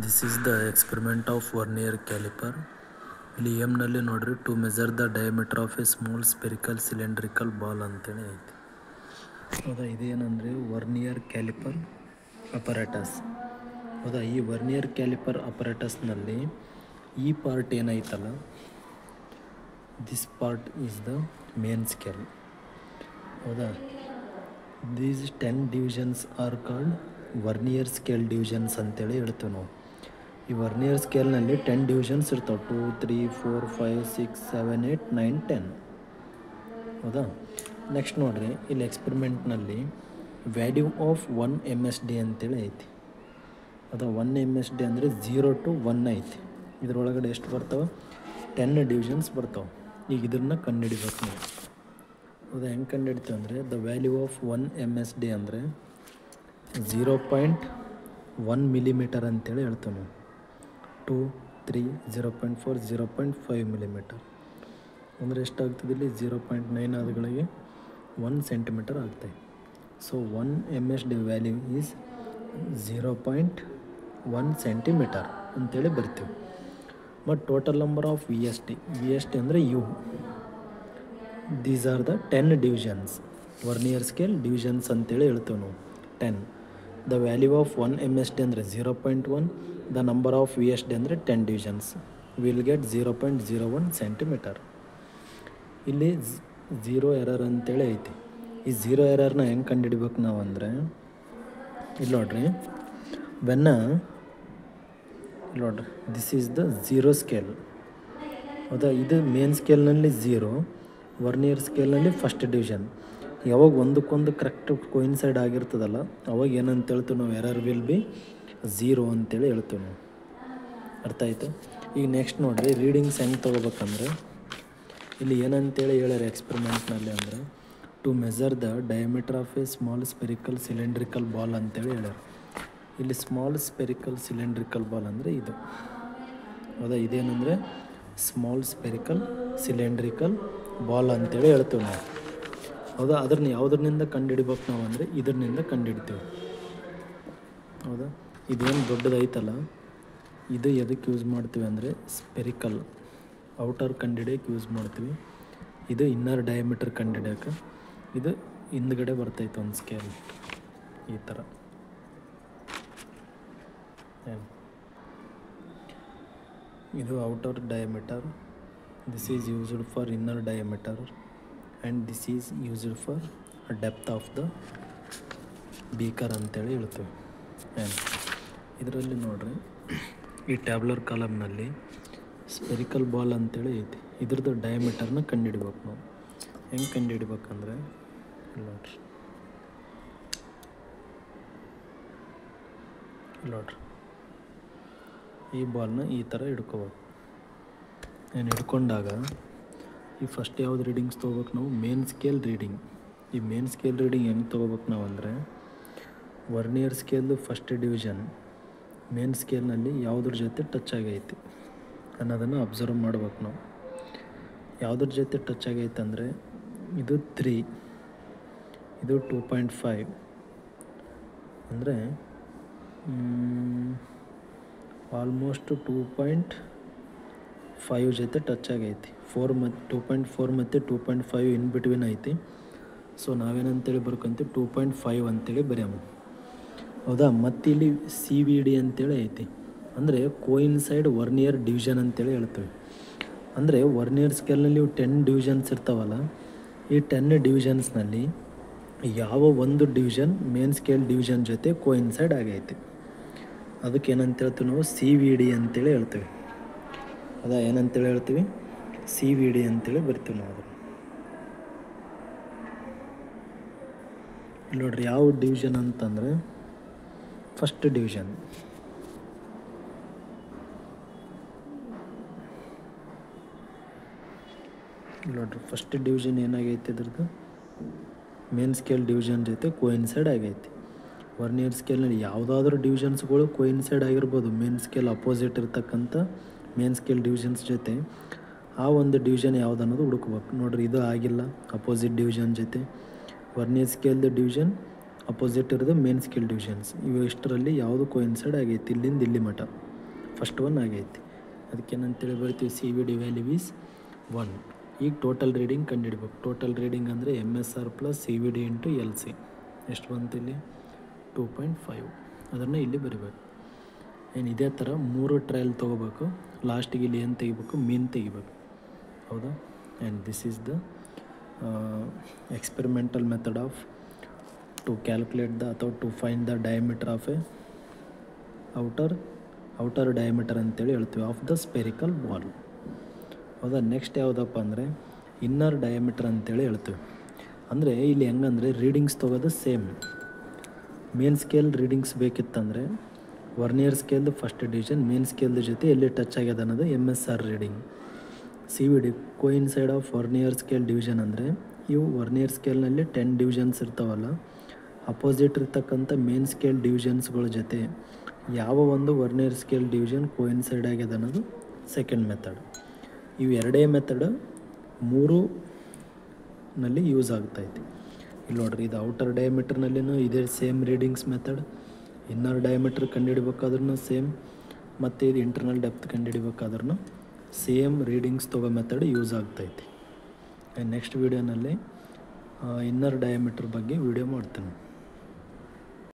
This is the experiment of vernier calliper. ಇಲ್ಲಿ ಎಮ್ನಲ್ಲಿ ನೋಡ್ರಿ, to measure the diameter of a small spherical cylindrical ball ಅಂತೇಳಿ ಐತಿ. ಹೌದಾ, ಇದೇನಂದರೆ ವರ್ನಿಯರ್ ಕ್ಯಾಲಿಪರ್ ಅಪರೇಟಸ್. ಹೌದಾ, ಈ ವರ್ನಿಯರ್ ಕ್ಯಾಲಿಪರ್ ಅಪರೇಟಸ್ನಲ್ಲಿ ಈ ಪಾರ್ಟ್ ಏನೈತಲ್ಲ, this part is the main scale. ಹೌದಾ, these 10 divisions are called vernier scale divisions ಅಂತೇಳಿ ಹೇಳ್ತೀವಿ ನಾವು. ಈ ವರ್ನಿಯರ್ ಸ್ಕೇಲ್ನಲ್ಲಿ 10 ಡಿವಿಷನ್ಸ್ ಇರ್ತಾವೆ. 2, 3, 4, 5, 6, 7, 8, 9, 10. ಹೌದಾ, ನೆಕ್ಸ್ಟ್ ನೋಡಿರಿ, ಇಲ್ಲಿ ಎಕ್ಸ್ಪೆರಿಮೆಂಟ್ನಲ್ಲಿ ವ್ಯಾಲ್ಯೂ ಆಫ್ 1 MSD ಅಂತೇಳಿ ಐತಿ. ಅದು 1 MSD ಅಂದರೆ 0 to 1 ಐತಿ. ಇದರೊಳಗಡೆ ಎಷ್ಟು ಬರ್ತಾವೆ? 10 ಡಿವಿಷನ್ಸ್ ಬರ್ತಾವೆ. ಈಗ ಇದನ್ನು ಕಂಡುಹಿಡಿಬೇಕು ನೀವು. ಹೌದಾ, ಹೆಂಗೆ ಕಂಡುಹಿಡ್ತೀವಿ ಅಂದರೆ, ದ ವ್ಯಾಲ್ಯೂ ಆಫ್ 1 MSD ಅಂದರೆ 0.1 ಮಿಲಿಮೀಟರ್ ಅಂತೇಳಿ ಹೇಳ್ತೀವಿ ನಾವು. 2, 3, 0.4, 0.5 ಮಿಲಿಮೀಟರ್ ಅಂದರೆ ಎಷ್ಟಾಗ್ತದೆ ಇಲ್ಲಿ? 0.9 ಆದಗಳಿಗೆ 1 ಸೆಂಟಿಮೀಟರ್ ಆಗ್ತದೆ. So 1 MSD value is 0.1 centimetre ಅಂತೇಳಿ ಬರ್ತೀವಿ. But total number of VSD ಅಂದರೆ ಯು. These are the 10 divisions. Vernier scale divisions ಅಂತೇಳಿ ಹೇಳ್ತೇವೆ ನಾವು, 10. ದ ವ್ಯಾಲ್ಯೂ ಆಫ್ 1 MSD ಅಂದರೆ 0.1. ದ ನಂಬರ್ ಆಫ್ VSD ಅಂದರೆ 10 ಡಿವಿಷನ್ಸ್. Will get 0.01 centimetre. ಇಲ್ಲಿ 0 ಎರರ್ ಅಂತೇಳಿ ಐತಿ. ಈ 0 ಎರರ್ನ ಹೆಂಗೆ ಕಂಡುಹಿಡ್ಬೇಕು ನಾವು ಅಂದರೆ, ಇಲ್ಲಿ ನೋಡ್ರಿ, ನೋಡ್ರಿ, ದಿಸ್ ಈಸ್ ದ 0 ಸ್ಕೇಲ್. ಹೌದಾ, ಇದು ಮೇನ್ ಸ್ಕೇಲ್ನಲ್ಲಿ 0, ವರ್ನಿಯರ್ ಸ್ಕೇಲ್ನಲ್ಲಿ ಫಸ್ಟ್ ಡಿವಿಷನ್. ಯಾವಾಗ ಒಂದಕ್ಕೊಂದು ಕರೆಕ್ಟ್ ಕೋಯಿನ್ಸೈಡ್ ಆಗಿರ್ತದಲ್ಲ, ಅವಾಗ ಏನಂತ ಹೇಳ್ತೀವಿ ನಾವು? ಎರರ್ ವಿಲ್ ಬಿ 0 ಅಂತೇಳಿ ಹೇಳ್ತೀವಿ ನಾವು. ಅರ್ಥ ಆಯಿತು? ಈಗ ನೆಕ್ಸ್ಟ್ ನೋಡಿರಿ, ರೀಡಿಂಗ್ಸ್ ಹೆಂಗೆ ತೊಗೋಬೇಕಂದ್ರೆ, ಇಲ್ಲಿ ಏನಂತೇಳಿ ಹೇಳ್ಯಾರ ಎಕ್ಸ್ಪೆರಿಮೆಂಟ್ನಲ್ಲಿ ಅಂದರೆ, to measure the diameter of a small spherical cylindrical ball ಅಂತೇಳಿ ಹೇಳ್ಯಾರ. ಇಲ್ಲಿ ಸ್ಮಾಲ್ ಸ್ಪೆರಿಕಲ್ ಸಿಲಿಂಡ್ರಿಕಲ್ ಬಾಲ್ ಅಂದರೆ ಇದು. ಹೌದಾ, ಇದೇನೆಂದರೆ ಸ್ಮಾಲ್ ಸ್ಪೆರಿಕಲ್ ಸಿಲಿಂಡ್ರಿಕಲ್ ಬಾಲ್ ಅಂತೇಳಿ ಹೇಳ್ತೀವಿ ನಾವು. ಹೌದಾ, ಅದನ್ನ ಯಾವುದರಿಂದ ಕಂಡುಹಿಡಿಬೇಕು ನಾವು ಅಂದರೆ, ಇದರಿಂದ ಕಂಡುಹಿಡ್ತೀವಿ. ಹೌದಾ, ಇದೇನು ದೊಡ್ಡದೈತಲ್ಲ, ಇದು ಎದಕ್ಕೆ ಯೂಸ್ ಮಾಡ್ತೀವಿ ಅಂದರೆ ಸ್ಪೆರಿಕಲ್ ಔಟರ್ ಕಂಡುಹಿಡಿಯೋಕೆ ಯೂಸ್ ಮಾಡ್ತೀವಿ. ಇದು ಇನ್ನರ್ ಡಯಾಮೀಟರ್ ಕಂಡುಹಿಡಿಯೋಕೆ. ಇದು ಹಿಂದ್ಗಡೆ ಬರ್ತೈತೆ ಒಂದು ಸ್ಕೇಲ್ ಈ ಥರ. ಇದು outer diameter. This is used for inner diameter and this is used for depth of the beaker ಅಂತೇಳಿ ಹೇಳ್ತೀವಿ. ಇದರಲ್ಲಿ ನೋಡ್ರಿ, ಈ ಟ್ಯಾಬ್ಲರ್ ಕಾಲಮ್ನಲ್ಲಿ ಸ್ಪೆರಿಕಲ್ ಬಾಲ್ ಅಂತೇಳಿ ಐತಿ. ಇದ್ರದ್ದು ಡಯಾಮೀಟರ್ನ ಕಂಡುಹಿಡ್ಬೇಕು ನಾವು. ಹೆಂಗೆ ಕಂಡುಹಿಡ್ಬೇಕಂದ್ರೆ, ನೋಡ್ರಿ, ಈ ಬಾಲ್ನ ಈ ಥರ ಹಿಡ್ಕೋಬೇಕು. ಹಿಡ್ಕೊಂಡಾಗ ಈ ಫಸ್ಟ್ ಯಾವ್ದು ರೀಡಿಂಗ್ಸ್ ತೊಗೋಬೇಕು ನಾವು? Main scale reading. ಈ ಮೇನ್ ಸ್ಕೇಲ್ ರೀಡಿಂಗ್ ಹೆಂಗೆ ತೊಗೋಬೇಕು ನಾವು ಅಂದರೆ, ವರ್ನಿಯರ್ ಸ್ಕೇಲ್ದು ಫಸ್ಟ್ ಡಿವಿಷನ್ ಮೇನ್ ಸ್ಕೇಲ್ನಲ್ಲಿ ಯಾವುದ್ರ ಜೊತೆ ಟಚ್ ಆಗೈತಿ ಅನ್ನೋದನ್ನು ಅಬ್ಸರ್ವ್ ಮಾಡ್ಬೇಕು ನಾವು. ಯಾವುದ್ರ ಜೊತೆ ಟಚ್ ಆಗೈತೆ ಅಂದರೆ, ಇದು 3, ಇದು 2.5 ಅಂದರೆ ಆಲ್ಮೋಸ್ಟ್ 2.5 ಜೊತೆ ಟಚ್ ಆಗೈತಿ. 2.4 ಮತ್ತು 2.5 ಇನ್ ಬಿಟ್ವೀನ್ ಐತಿ. ಸೊ ನಾವೇನಂತೇಳಿ ಬರ್ಕೊಂತೀವಿ? 2.5 ಅಂತೇಳಿ ಬರೆಯಮ್ಮ. ಹೌದಾ, ಮತ್ತು ಇಲ್ಲಿ CVD ಅಂತೇಳಿ ಐತಿ, ಅಂದರೆ ಕೋಯಿನ್ಸೈಡ್ ವರ್ನಿಯರ್ ಡಿವಿಷನ್ ಅಂತೇಳಿ ಹೇಳ್ತೀವಿ. ಅಂದರೆ ವರ್ನಿಯರ್ ಸ್ಕೇಲ್ನಲ್ಲಿ 10 ಡಿವಿಷನ್ಸ್ ಇರ್ತಾವಲ್ಲ, ಈ 10 ಡಿವಿಷನ್ಸ್ನಲ್ಲಿ ಯಾವ ಒಂದು ಡಿವಿಷನ್ ಮೇನ್ ಸ್ಕೇಲ್ ಡಿವಿಷನ್ ಜೊತೆ ಕೋಯಿನ್ಸೈಡ್ ಆಗೈತಿ, ಅದಕ್ಕೆ ಏನಂತ ಹೇಳ್ತೀವಿ ನಾವು? CVD ಅಂತೇಳಿ ಹೇಳ್ತೀವಿ. ಹೌದಾ, ಏನಂತೇಳಿ ಹೇಳ್ತೀವಿ? CVD ಅಂತೇಳಿ ಬರ್ತೀವಿ ನಾವು. ಇಲ್ಲಿ ನೋಡ್ರಿ, ಯಾವ ಡಿವಿಷನ್ ಅಂತಂದರೆ ಫಸ್ಟ್ ಡಿವಿಷನ್. ನೋಡ್ರಿ, ಫಸ್ಟ್ ಡಿವಿಷನ್ ಏನಾಗೈತೆ, ಇದ್ರದ್ದು ಮೇನ್ ಸ್ಕೇಲ್ ಡಿವಿಷನ್ ಜೊತೆ ಕೋಯಿನ್ಸೈಡ್ ಆಗೈತಿ. ವರ್ನಿಯರ್ ಸ್ಕೇಲ್ನಲ್ಲಿ ಯಾವುದಾದ್ರೂ ಡಿವಿಷನ್ಸ್ಗಳು ಕೋಯಿನ್ಸೈಡ್ ಆಗಿರ್ಬೋದು ಮೇನ್ ಸ್ಕೇಲ್ ಅಪೋಸಿಟ್ ಇರ್ತಕ್ಕಂಥ ಮೇನ್ ಸ್ಕೇಲ್ ಡಿವಿಷನ್ಸ್ ಜೊತೆ. ಆ ಒಂದು ಡಿವಿಷನ್ ಯಾವ್ದು ಅನ್ನೋದು ಹುಡುಕ್ಬೇಕು. ನೋಡ್ರಿ, ಇದು ಆಗಿಲ್ಲ ಅಪೋಸಿಟ್ ಡಿವಿಷನ್ ಜೊತೆ. ವರ್ನಿಯರ್ ಸ್ಕೇಲ್ದು ಡಿವಿಷನ್ ಅಪೋಸಿಟ್ ಇರೋದು ಮೇನ್ ಸ್ಕೇಲ್ ಡಿವಿಷನ್ಸ್. ಇವು ಇಷ್ಟರಲ್ಲಿ ಯಾವುದು ಕೋಯಿನ್ಸೈಡ್ ಆಗೈತಿ ಇಲ್ಲಿಂದ ಇಲ್ಲಿ ಮಟ ಫಸ್ಟ್ ಒನ್ ಆಗೈತಿ. ಅದಕ್ಕೇನಂತೇಳಿ ಬರ್ತೀವಿ C V D value is 1. ಈಗ ಟೋಟಲ್ ರೀಡಿಂಗ್ ಕಂಡುಹಿಡ್ಬೇಕು. ಟೋಟಲ್ ರೀಡಿಂಗ್ ಅಂದರೆ MSR plus C V D into LC ಎಷ್ಟು ಬಂತು ಇಲ್ಲಿ 2.5. ಅದನ್ನು ಇಲ್ಲಿ ಬರಿಬೇಕು. ಏನು ಇದೇ ಥರ 3 ಟ್ರಯಲ್ ತೊಗೋಬೇಕು. ಲಾಸ್ಟಿಗೆ ಇಲ್ಲಿ ಏನು ತೆಗಿಬೇಕು ಮೀನ್ ತೆಗಿಬೇಕು. ಹೌದಾ. And this is the experimental method of to calculate the ಅಥವಾ to find the diameter of a outer diameter ಅಂತೇಳಿ ಹೇಳ್ತೀವಿ ಆಫ್ ದ ಸ್ಪೆರಿಕಲ್ ಬಾಲ್. ಹೌದಾ. ನೆಕ್ಸ್ಟ್ ಯಾವುದಪ್ಪ ಅಂದರೆ ಇನ್ನರ್ ಡಯಾಮೀಟರ್ ಅಂತೇಳಿ ಹೇಳ್ತೀವಿ. ಅಂದರೆ ಇಲ್ಲಿ ಹೆಂಗಂದರೆ ರೀಡಿಂಗ್ಸ್ ತೊಗೋದು ಸೇಮ್. ಮೇನ್ ಸ್ಕೇಲ್ ರೀಡಿಂಗ್ಸ್ ಬೇಕಿತ್ತಂದರೆ ವರ್ನಿಯರ್ ಸ್ಕೇಲ್ದು ಫಸ್ಟ್ ಡಿವಿಷನ್ ಮೇನ್ ಸ್ಕೇಲ್ದ ಜೊತೆ ಎಲ್ಲಿ ಟಚ್ ಆಗ್ಯದ ಅನ್ನೋದು MSR reading. C V D coincide of vernier scale division ಅಂದರೆ ಇವು ವರ್ನಿಯರ್ ಸ್ಕೇಲ್ನಲ್ಲಿ 10 ಡಿವಿಷನ್ಸ್ ಇರ್ತಾವಲ್ಲ, ಅಪೋಸಿಟ್ ಇರ್ತಕ್ಕಂಥ ಮೇನ್ ಸ್ಕೇಲ್ ಡಿವಿಷನ್ಸ್ಗಳ ಜೊತೆ ಯಾವ ಒಂದು ವರ್ನಿಯರ್ ಸ್ಕೇಲ್ ಡಿವಿಷನ್ ಕೋಯಿನ್ಸೈಡ್ ಆಗ್ಯದ ಅನ್ನೋದು ಸೆಕೆಂಡ್ ಮೆಥಡ್. ಇವು ಎರಡೇ ಮೆಥಡ್ 3 ನಲ್ಲಿ ಯೂಸ್ ಆಗ್ತೈತಿ. ಇಲ್ಲಿ ನೋಡ್ರಿ, ಇದು ಔಟರ್ ಡಯಾಮೀಟರ್ನಲ್ಲಿನೂ ಇದೇ same readings method, inner diameter ಕಂಡುಹಿಡಿಬೇಕಾದ್ರೂ ಸೇಮ್, ಮತ್ತು ಇದು ಇಂಟರ್ನಲ್ ಡೆಪ್ತ್ ಕಂಡುಹಿಡಿಬೇಕಾದ್ರೂ ಸೇಮ್ ರೀಡಿಂಗ್ಸ್ ತೊಗೋ ಮೆಥಡ್ ಯೂಸ್ ಆಗ್ತೈತಿ. ನೆಕ್ಸ್ಟ್ ವೀಡಿಯೋನಲ್ಲಿ ಇನ್ನರ್ ಡಯಾಮೀಟರ್ ಬಗ್ಗೆ ವೀಡಿಯೋ ಮಾಡ್ತೇನೆ.